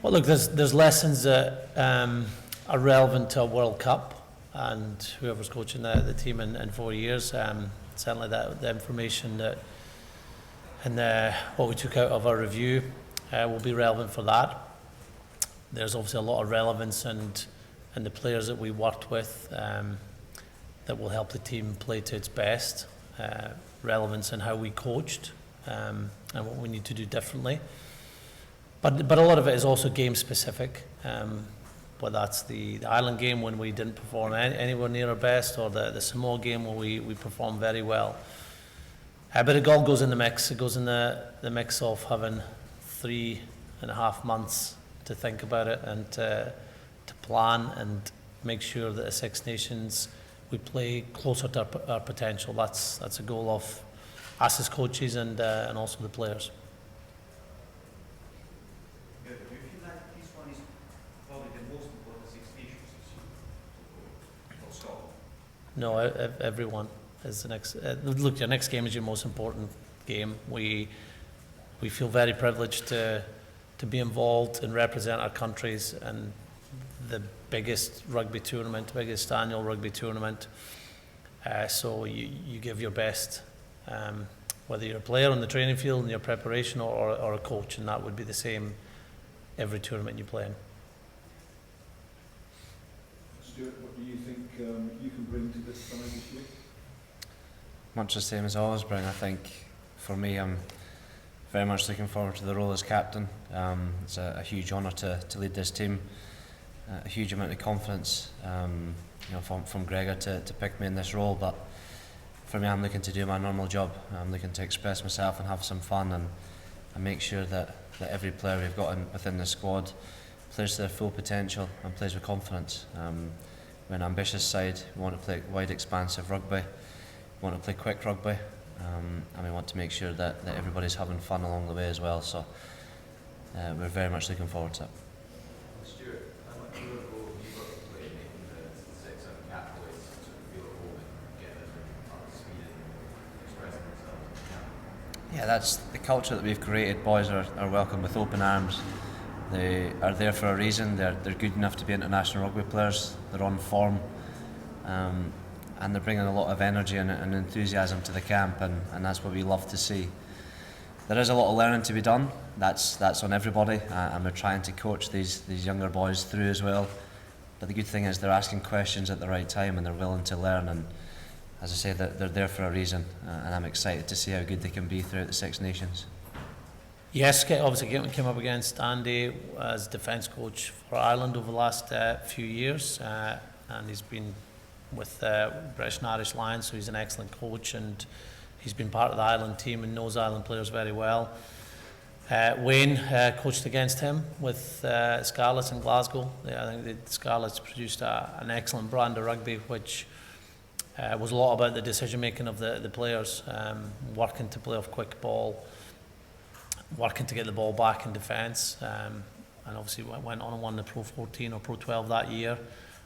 Well, look, there's lessons that are relevant to a World Cup, and whoever's coaching the team in 4 years, certainly the information that and what we took out of our review will be relevant for that. There's obviously a lot of relevance and the players that we worked with that will help the team play to its best. Relevance in how we coached and what we need to do differently. But a lot of it is also game specific. But that's the Ireland game when we didn't perform anywhere near our best, or the Samoa game where we performed very well. But it all goes in the mix. It goes in the mix of having 3.5 months to think about it and to plan and make sure that the Six Nations we play closer to our potential. That's a goal of us as coaches and also the players. Do you feel like this one is probably the most important Six Nations for Scotland? No, everyone is the next. Look, your next game is your most important game. We feel very privileged to be involved and represent our countries and the biggest rugby tournament, biggest annual rugby tournament. So you give your best, whether you're a player on the training field in your preparation or a coach, and that would be the same every tournament you play in. Stuart, what do you think you can bring to this side this year? Much the same as I always bring. I think for me, I'm very much looking forward to the role as captain. It's a huge honour to lead this team. A huge amount of confidence, from Gregor to pick me in this role. But for me, I'm looking to do my normal job. I'm looking to express myself and have some fun and make sure that every player we've got within the squad plays to their full potential and plays with confidence. We're an ambitious side. We want to play wide, expansive rugby. We want to play quick rugby, and we want to make sure that everybody's having fun along the way as well. So we're very much looking forward to it. Stuart, how much of a role have you got to play in making the six and cap boys sort of feel at home and get them up to speed and expressing themselves? Yeah, that's the culture that we've created. Boys are welcome with open arms. They are there for a reason. They're good enough to be international rugby players. They're on form, and they're bringing a lot of energy and enthusiasm to the camp, and that's what we love to see. There is a lot of learning to be done. That's on everybody, and we're trying to coach these younger boys through as well. But the good thing is they're asking questions at the right time and they're willing to learn. And as I say, they're there for a reason, and I'm excited to see how good they can be throughout the Six Nations. Yes, obviously came up against Andy as defence coach for Ireland over the last few years, and he's been with British and Irish Lions, so he's an excellent coach, and he's been part of the Ireland team and knows Ireland players very well. Wayne coached against him with Scarlets in Glasgow. I think the Scarlets produced an excellent brand of rugby, which was a lot about the decision making of the players, working to play off quick ball, working to get the ball back in defence, and obviously went on and won the Pro 14 or Pro 12 that year.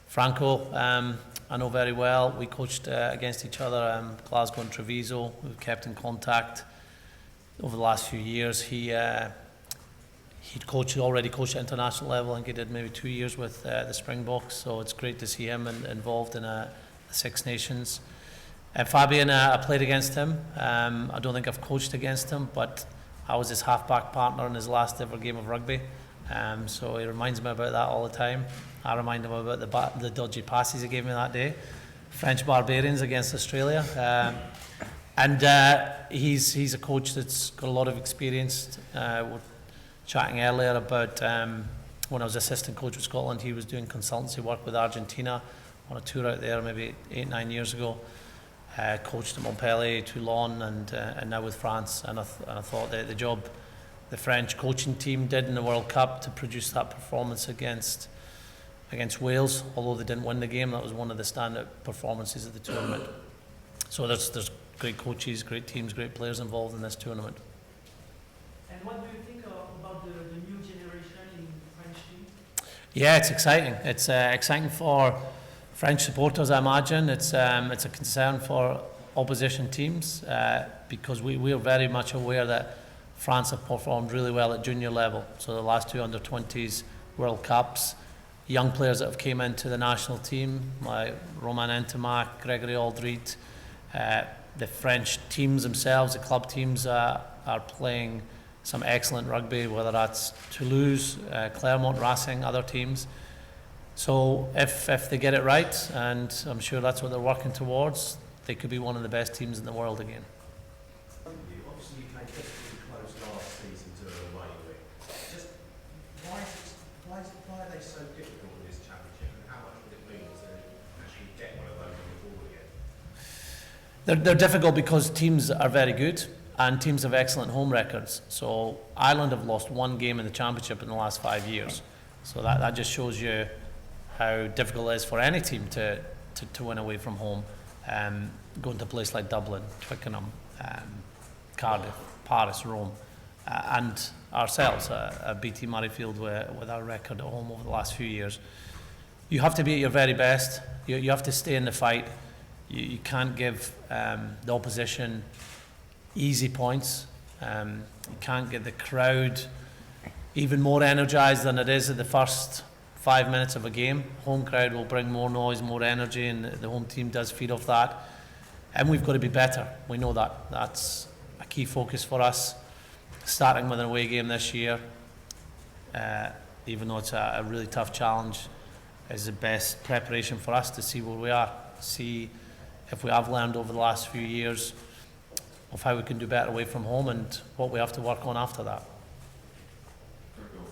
Franco, I know very well. We coached against each other, Glasgow and Treviso. We've kept in contact over the last few years. He'd already coached at international level. I think he did maybe 2 years with the Springboks, so it's great to see him involved in the Six Nations. Fabian, I played against him. I don't think I've coached against him, but I was his half-back partner in his last ever game of rugby. So he reminds me about that all the time. I remind him about the dodgy passes he gave me that day. French Barbarians against Australia. And he's a coach that's got a lot of experience. We're chatting earlier about when I was assistant coach with Scotland, he was doing consultancy work with Argentina on a tour out there maybe 8-9 years ago. Coached at Montpellier, Toulon, and now with France. And I thought that the job the French coaching team did in the World Cup to produce that performance against Wales, although they didn't win the game, that was one of the standout performances of the tournament. So there's great coaches, great teams, great players involved in this tournament. And what do you think about the new generation in French team? Yeah, it's exciting. It's exciting for French supporters, I imagine. It's a concern for opposition teams because we are very much aware that France have performed really well at junior level. So the last 2 under-20s World Cups, young players that have came into the national team, like Romain Ntamack, Gregory Aldrit, the French teams themselves, the club teams are playing some excellent rugby, whether that's Toulouse, Clermont, Racing, other teams. So if they get it right, and I'm sure that's what they're working towards, they could be one of the best teams in the world again. Obviously, you played desperately close last season to an away win. Just why are they so difficult in this championship, and how much would it mean to actually get one of those on the board again? They're difficult because teams are very good and teams have excellent home records. So Ireland have lost 1 game in the championship in the last 5 years. So that just shows you how difficult it is for any team to win away from home. Going to a place like Dublin, Twickenham, Cardiff, Paris, Rome, and ourselves, BT Murrayfield with our record at home over the last few years. You have to be at your very best. You have to stay in the fight. You can't give the opposition easy points. You can't get the crowd even more energised than it is at the first 5 minutes of a game. Home crowd will bring more noise, more energy, and the home team does feed off that. And we've got to be better. We know that. That's a key focus for us. Starting with an away game this year, even though it's a really tough challenge, is the best preparation for us to see where we are, see if we have learned over the last few years of how we can do better away from home and what we have to work on after that. Gregor,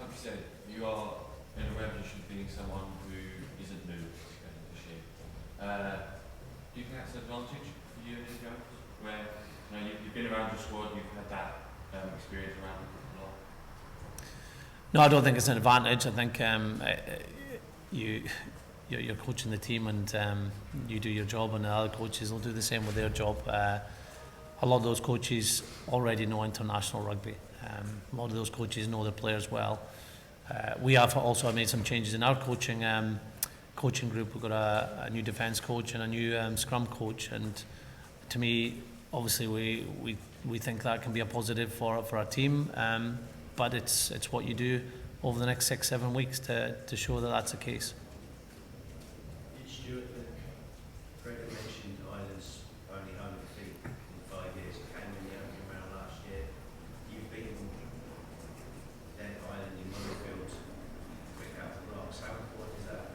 like you said, you are in a revolution of being someone who isn't new this year. Do you think that's an advantage for you and Jones, where you've been around your squad, you've had that experience around a lot? No, I don't think it's an advantage. I think you're coaching the team and you do your job, and the other coaches will do the same with their job. A lot of those coaches already know international rugby. A lot of those coaches know their players well. We have also made some changes in our coaching group. We've got a new defence coach and a new scrum coach, and to me, obviously, we think that can be a positive for our team. But it's what you do over the next 6-7 weeks to show that that's the case. Stuart, Gregor mentioned Ireland's only home defeat in 5 years. It came in the opening round last year. You've beaten then Ireland in Murrayfield quick out the blocks. How important is that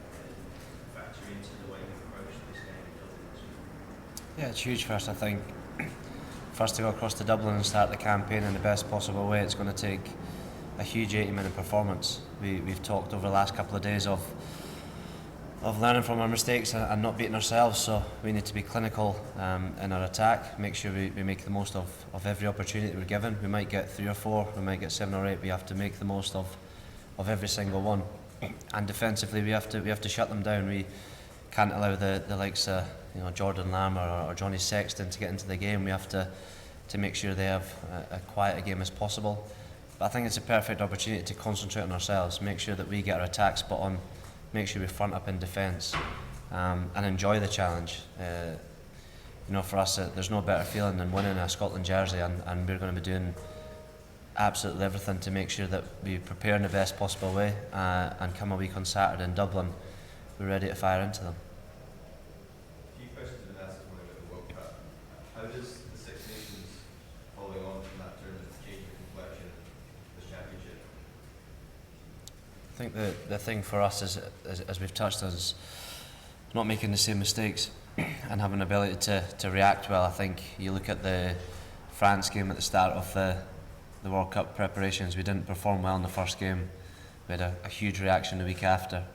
factor into the way you approach this game in Dublin this week? Yeah, it's huge for us, I think. For us to go across to Dublin and start the campaign in the best possible way, it's going to take a huge 80-minute performance. We've talked over the last couple of days of learning from our mistakes and not beating ourselves, so we need to be clinical in our attack, make sure we make the most of every opportunity we're given. We might get 3 or 4, we might get 7 or 8, we have to make the most of every single one. And defensively we have to shut them down. We can't allow the likes of Jordan Lammer or Johnny Sexton to get into the game. We have to make sure they have a quiet game as possible. But I think it's a perfect opportunity to concentrate on ourselves, make sure that we get our attack spot on, make sure we front up in defence, and enjoy the challenge. For us, there's no better feeling than winning a Scotland jersey, and we're going to be doing absolutely everything to make sure that we prepare in the best possible way, and come a week on Saturday in Dublin, we're ready to fire into them. A few questions have been asked this morning about the World Cup. How does the Six Nations following on from that tournament change the complexion of this championship? I think the thing for us is, as we've touched on, is not making the same mistakes and having the ability to react well. I think you look at the France game at the start of the World Cup preparations, we didn't perform well in the first game. We had a huge reaction the week after.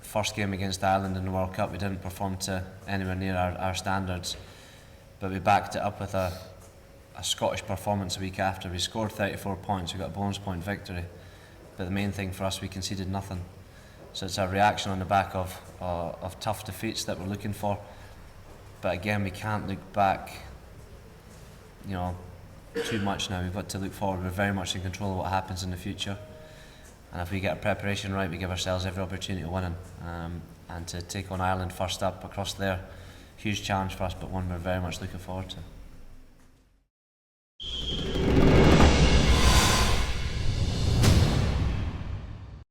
First game against Ireland in the World Cup, we didn't perform to anywhere near our standards, but we backed it up with a Scottish performance a week after. We scored 34 points, we got a bonus point victory, but the main thing for us, we conceded nothing. So it's a reaction on the back of tough defeats that we're looking for. But again, we can't look back too much now. We've got to look forward. We're very much in control of what happens in the future. And if we get our preparation right, we give ourselves every opportunity of winning. And to take on Ireland first up across there, huge challenge for us, but one we're very much looking forward to.